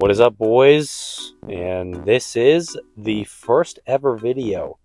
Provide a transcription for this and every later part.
What is up, boys? And this is the first ever video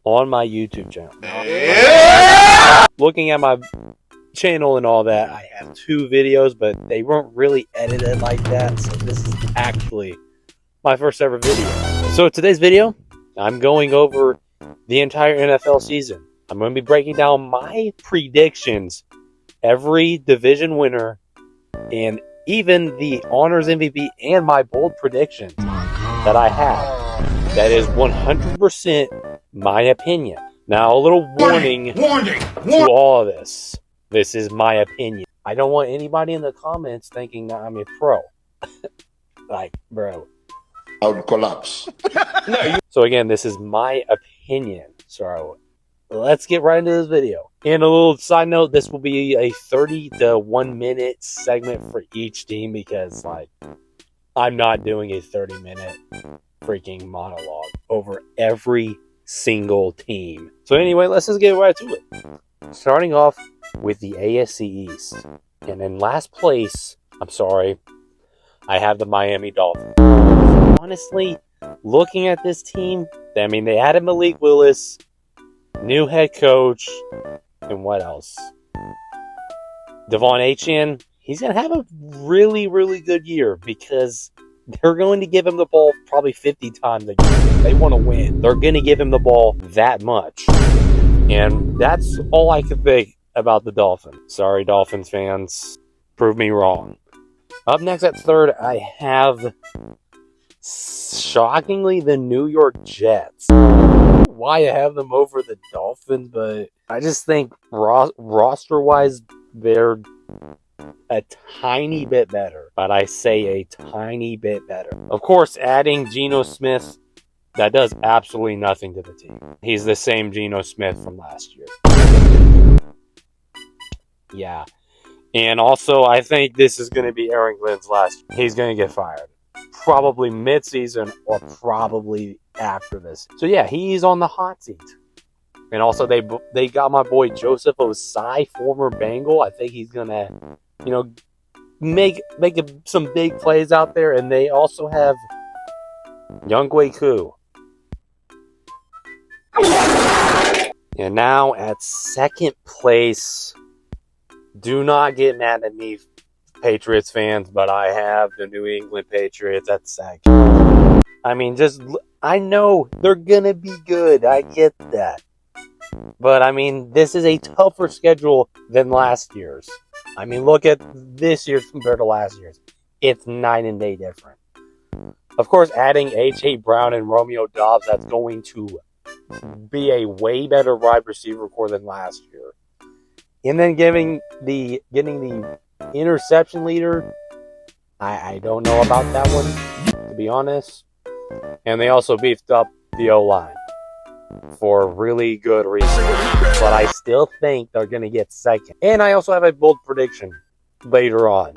on my YouTube channel. Yeah! Looking at my channel and all that, I have 2 videos, but they weren't really edited like that, so this is actually my first ever video. So today's video, I'm going over the entire NFL season. I'm going to be breaking down my predictions, every division winner, and even the honors MVP and my bold predictions that I have. That is 100% my opinion. Now, a little warning to all of this. This is my opinion. I don't want anybody in the comments thinking that I'm a pro. Like, bro. I would collapse. So again, this is my opinion. So let's get right into this video. And a little side note, this will be a 30 to 1 minute segment for each team because, like, I'm not doing a 30-minute freaking monologue over every single team. So anyway, let's just get right to it. Starting off with the AFC East. And in last place, I have the Miami Dolphins. Honestly, looking at this team, I mean, they added Malik Willis, new head coach, and what else? Devon Achane, he's going to have a really, really good year because they're going to give him the ball probably 50 times a game. They want to win. They're going to give him the ball that much. And that's all I could think about the Dolphins. Sorry, Dolphins fans. Prove me wrong. Up next at third, I have, shockingly, the New York Jets. Why I have them over the Dolphins, but I just think roster-wise, they're a tiny bit better. But I say a tiny bit better. Of course, adding Geno Smith, that does absolutely nothing to the team. He's the same Geno Smith from last year. Yeah. And also, I think this is going to be Aaron Glenn's last year. He's going to get fired. Probably mid-season or probably after this. So yeah, he's on the hot seat. And also, they got my boy Joseph Osai, former Bengal. I think he's going to, make some big plays out there. And they also have Younghoe Koo. And now at second place, do not get mad at me, Patriots fans, but I have the New England Patriots at second. I mean, I know they're going to be good. I get that. But, I mean, this is a tougher schedule than last year's. I mean, look at this year's compared to last year's. It's night and day different. Of course, adding A.J. Brown and Romeo Doubs, that's going to be a way better wide receiver core than last year. And then getting the interception leader, I don't know about that one, to be honest. And they also beefed up the O-line for really good reasons. But I still think they're going to get second. And I also have a bold prediction later on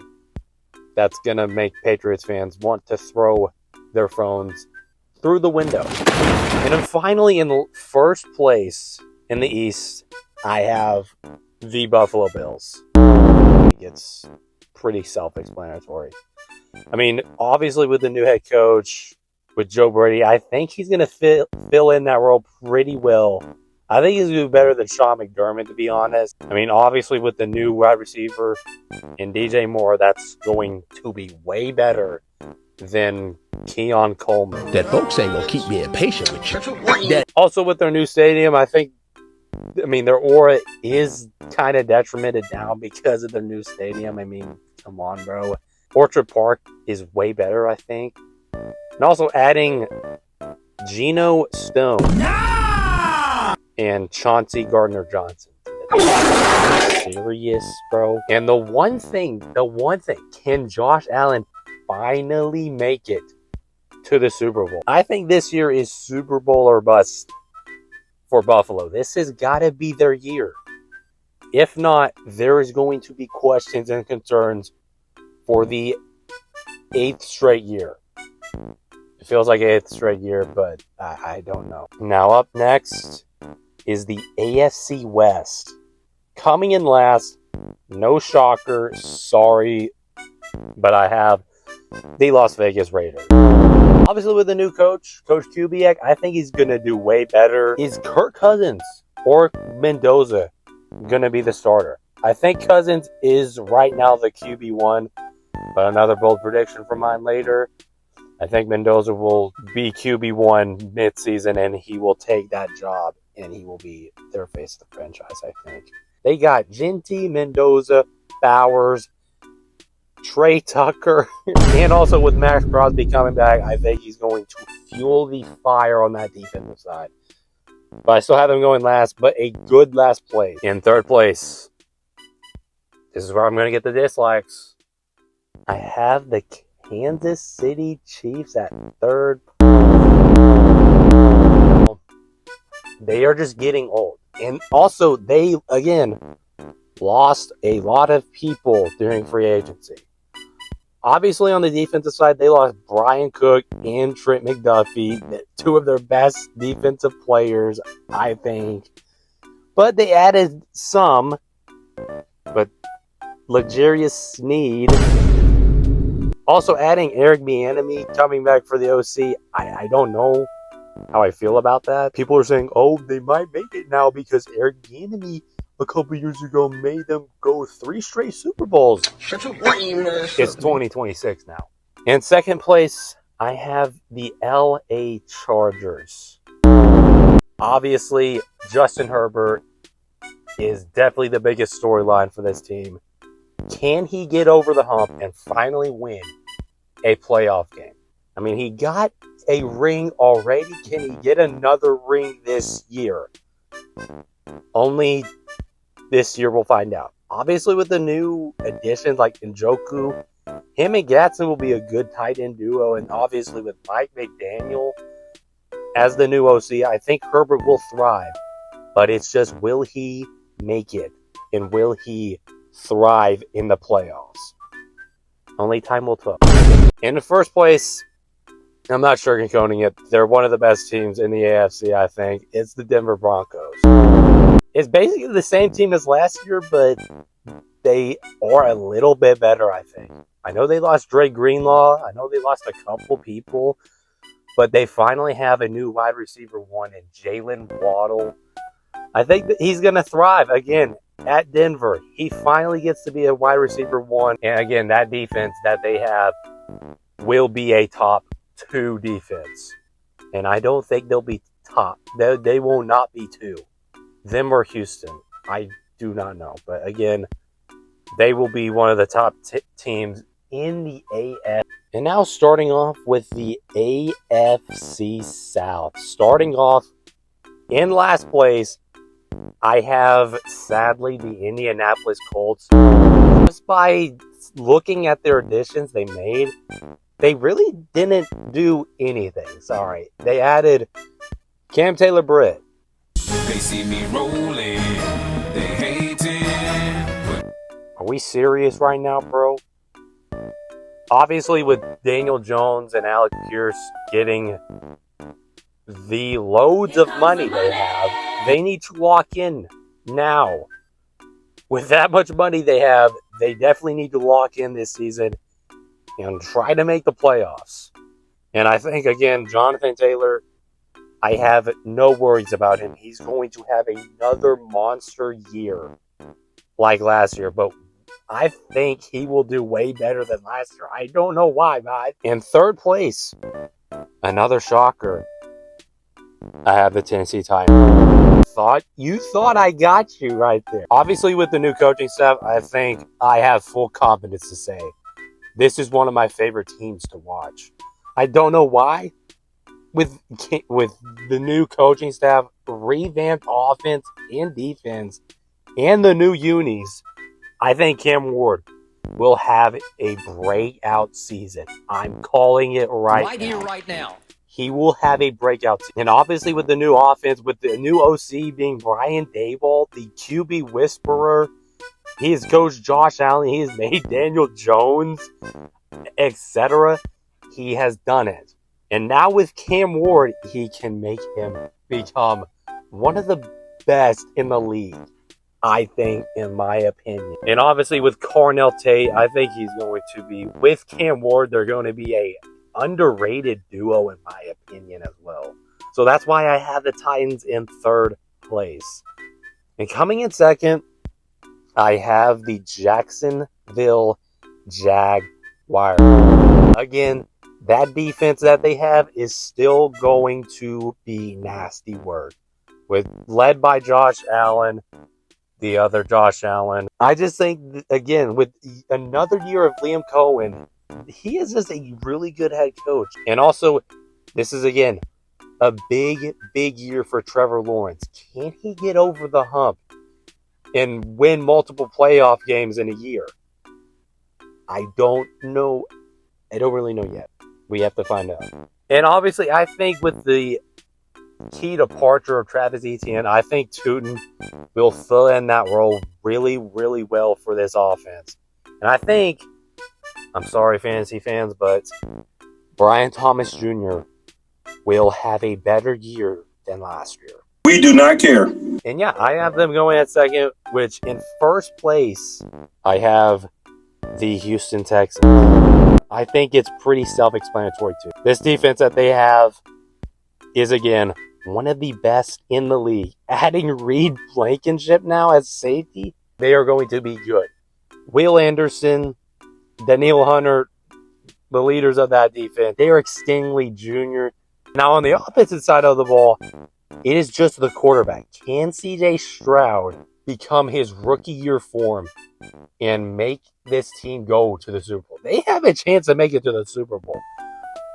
that's going to make Patriots fans want to throw their phones through the window. And then finally, in first place in the East, I have the Buffalo Bills. It's pretty self-explanatory. I mean, obviously with the new head coach, with Joe Brady, I think he's going to fill in that role pretty well. I think he's going to do better than Sean McDermott, to be honest. I mean, obviously with the new wide receiver and DJ Moore, that's going to be way better than Keon Coleman. That folks ain't going to keep being patient with you. Also with their new stadium, I mean, their aura is kind of detrimented now because of their new stadium. I mean, come on, bro. Orchard Park is way better, I think. And also adding Geno Stone and Chauncey Gardner-Johnson. Serious, bro? And the one thing, can Josh Allen finally make it to the Super Bowl? I think this year is Super Bowl or bust for Buffalo. This has got to be their year. If not, there is going to be questions and concerns for the 8th straight year. It feels like 8th straight year, but I don't know. Now up next is the AFC West. Coming in last, no shocker, sorry, but I have the Las Vegas Raiders. Obviously, with the new coach, Coach Kubiak, I think he's going to do way better. Is Kirk Cousins or Mendoza going to be the starter? I think Cousins is right now the QB1, but another bold prediction for mine later. I think Mendoza will be QB1 mid-season, and he will take that job, and he will be their face of the franchise, I think. They got Ginty, Mendoza, Bowers, Trey Tucker, and also with Max Crosby coming back, I think he's going to fuel the fire on that defensive side. But I still have him going last, but a good last place. In third place, this is where I'm going to get the dislikes. I have the Kansas City Chiefs at third. They are just getting old. And also, they, again, lost a lot of people during free agency. Obviously, on the defensive side, they lost Brian Cook and Trent McDuffie, two of their best defensive players, I think. But they added some, but L'Jarius Sneed. Also adding Eric Bieniemy coming back for the OC. I don't know how I feel about that. People are saying, oh, they might make it now because Eric Bieniemy a couple years ago made them go 3 straight Super Bowls. Shut your lame ass It's up. 2026 now. In second place, I have the LA Chargers. Obviously, Justin Herbert is definitely the biggest storyline for this team. Can he get over the hump and finally win a playoff game? I mean, he got a ring already. Can he get another ring this year? Only this year we'll find out. Obviously, with the new additions like Njoku, him and Gatson will be a good tight end duo. And obviously, with Mike McDaniel as the new OC, I think Herbert will thrive. But it's just, will he make it? And will he thrive in the playoffs? Only time will tell. In the first place, I'm not sugarcoating it. They're one of the best teams in the AFC, I think. It's the Denver Broncos. It's basically the same team as last year, but they are a little bit better, I think. I know they lost Dre Greenlaw. I know they lost a couple people. But they finally have a new wide receiver one in Jalen Waddle. I think that he's going to thrive. Again, at Denver, he finally gets to be a wide receiver one. And again, that defense that they have will be a top 2 defense. And I don't think they'll be top. They will not be 2. Them or Houston. I do not know. But again, they will be one of the top teams in the AFC. And now starting off with the AFC South. Starting off in last place, I have, sadly, the Indianapolis Colts. Just by looking at their additions they made, they really didn't do anything. Sorry. They added Cam Taylor-Britt. They see me rolling, they hating. Are we serious right now, bro? Obviously, with Daniel Jones and Alec Pierce getting the loads of money they have, they need to lock in now. With that much money they have, they definitely need to lock in this season and try to make the playoffs. And I think, again, Jonathan Taylor, I have no worries about him. He's going to have another monster year like last year, but I think he will do way better than last year. I don't know why, but in third place, another shocker, I have the Tennessee Titans. You thought I got you right there. Obviously, with the new coaching staff, I think I have full confidence to say this is one of my favorite teams to watch. I don't know why. With the new coaching staff, revamped offense and defense, and the new unis, I think Cam Ward will have a breakout season. I'm calling it right now. He will have a breakout season. And obviously with the new offense, with the new OC being Brian Daboll, the QB whisperer, he has coached Josh Allen, he has made Daniel Jones, etc. He has done it. And now with Cam Ward, he can make him become one of the best in the league. I think, in my opinion. And obviously with Cornell Tate, I think he's going to be, with Cam Ward, they're going to be a underrated duo in my opinion as well. So that's why I have the Titans in third place. And coming in second, I have the Jacksonville Jaguars. Again, that defense that they have is still going to be nasty work. Led by Josh Allen, the other Josh Allen. I just think, again, with another year of Liam Cohen, he is just a really good head coach. And also, this is, again, a big, big year for Trevor Lawrence. Can he get over the hump and win multiple playoff games in a year? I don't know. I don't really know yet. We have to find out. And obviously, I think with the key departure of Travis Etienne, I think Tootin will fill in that role really, really well for this offense. And I think, I'm sorry, fantasy fans, but Brian Thomas Jr. will have a better year than last year. We do not care. And yeah, I have them going at second, which in first place, I have the Houston Texans. I think it's pretty self-explanatory too. This defense that they have is, again, one of the best in the league. Adding Reed Blankenship now as safety, they are going to be good. Will Anderson, Daniil Hunter, the leaders of that defense, Derek Stingley Jr. Now on the opposite side of the ball, it is just the quarterback. Can C.J. Stroud become his rookie year form and make this team go to the Super Bowl? They have a chance to make it to the Super Bowl.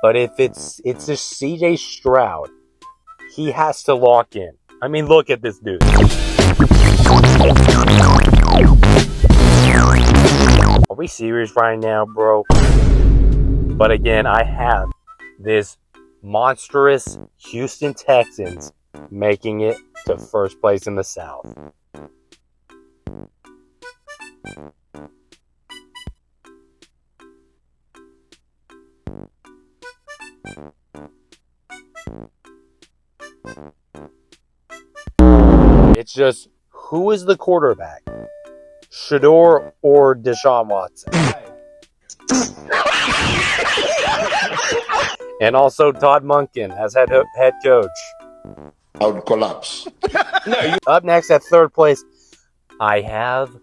But if it's just C.J. Stroud, he has to lock in. I mean, look at this dude. Are we serious right now, bro? But again, I have this monstrous Houston Texans making it to first place in the South. It's just, who is the quarterback? Shador or Deshaun Watson? And also Todd Monken as head coach. I would collapse. Up next at third place, I have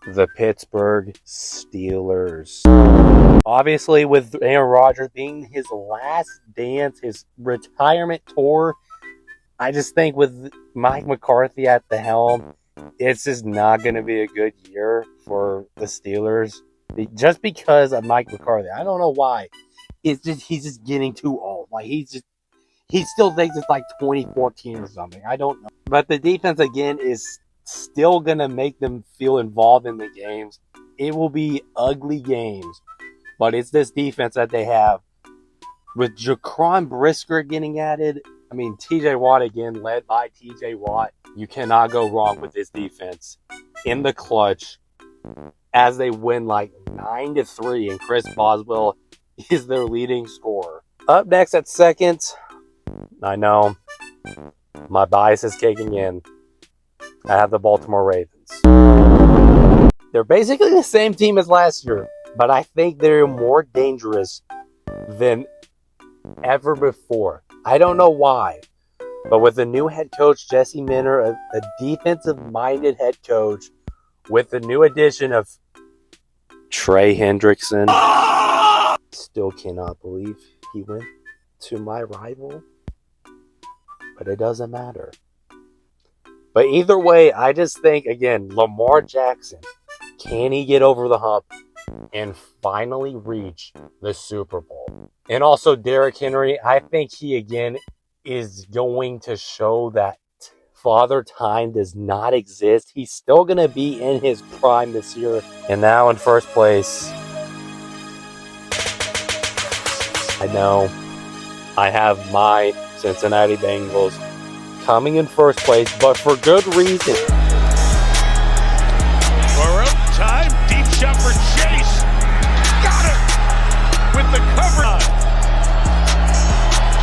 the Pittsburgh Steelers. Obviously, with Aaron Rodgers being his last dance, his retirement tour, I just think with Mike McCarthy at the helm, it's just not going to be a good year for the Steelers. Just because of Mike McCarthy. I don't know why. He's just getting too old. Like, he still thinks it's like 2014 or something. I don't know. But the defense, again, is still going to make them feel involved in the games. It will be ugly games. But it's this defense that they have. With Jaquan Brisker getting added, I mean, TJ Watt again, led by TJ Watt. You cannot go wrong with this defense in the clutch as they win like 9-3, and Chris Boswell is their leading scorer. Up next at second, I know my bias is kicking in. I have the Baltimore Ravens. They're basically the same team as last year, but I think they're more dangerous than ever before. I don't know why, but with the new head coach, Jesse Minter, a defensive-minded head coach, with the new addition of Trey Hendrickson, still cannot believe he went to my rival, but it doesn't matter. But either way, I just think, again, Lamar Jackson, can he get over the hump and finally reach the Super Bowl? And also Derrick Henry, I think he, again, is going to show that Father Time does not exist. He's still going to be in his prime this year. And now in first place, I know I have my Cincinnati Bengals coming in first place, but for good reason. Burrow, time, deep shot for Chase. Got it! With the cover.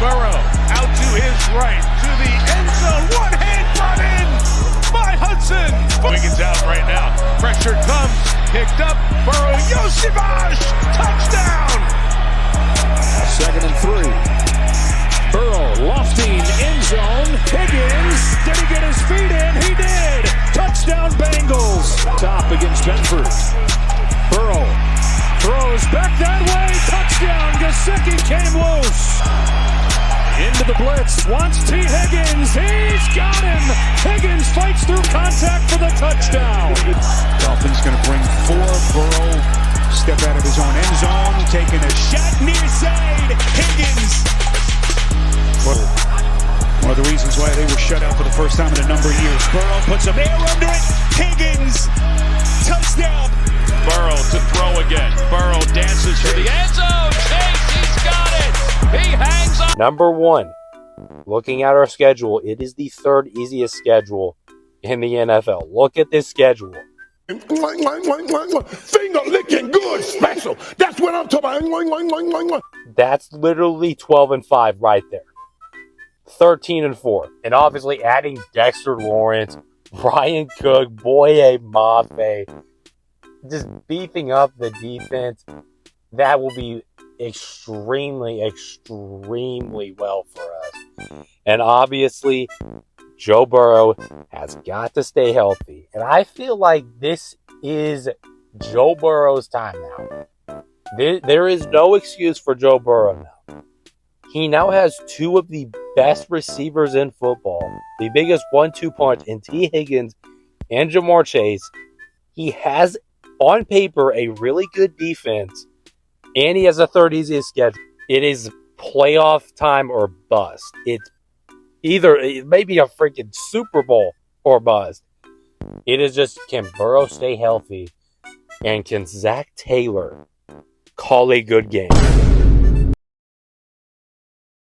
Burrow out to his right, to the end zone. One hand brought in by Hudson. Wiggins Pressure comes. Picked up. Burrow. Yoshivash. Touchdown. 2nd and 3. Burrow lofting end zone. Higgins. Did he get his feet in? He did. Touchdown Bengals. Top against Benford. Burrow throws back that way. Touchdown. Gesicki came loose. Into the blitz. Wants T. Higgins. He's got him. Higgins fights through contact for the touchdown. Dolphins going to bring 4. Burrow step out of his own end zone. Taking a shot near side. Higgins. One of the reasons why they were shut out for the first time in a number of years. Burrow puts some air under it. Higgins. Touchdown. Burrow to throw again. Burrow dances for the end zone. Chase, he's got it. He hangs on. Number 1, looking at our schedule, it is the 3rd easiest schedule in the NFL. Look at this schedule. Finger licking good special. That's what I'm talking about. That's literally 12-5 right there. 13-4. And obviously adding Dexter Lawrence, Brian Cook, Boye Mafe, just beefing up the defense. That will be extremely well for us. And obviously, Joe Burrow has got to stay healthy. And I feel like this is Joe Burrow's time now. There is no excuse for Joe Burrow now. He now has 2 of the best receivers in football. The biggest 1-2 punch in T. Higgins and Jamar Chase. He has, on paper, a really good defense. And he has a 3rd easiest schedule. It is playoff time or bust. It's either, it may be a freaking Super Bowl or bust. It is just, can Burrow stay healthy? And can Zach Taylor call a good game?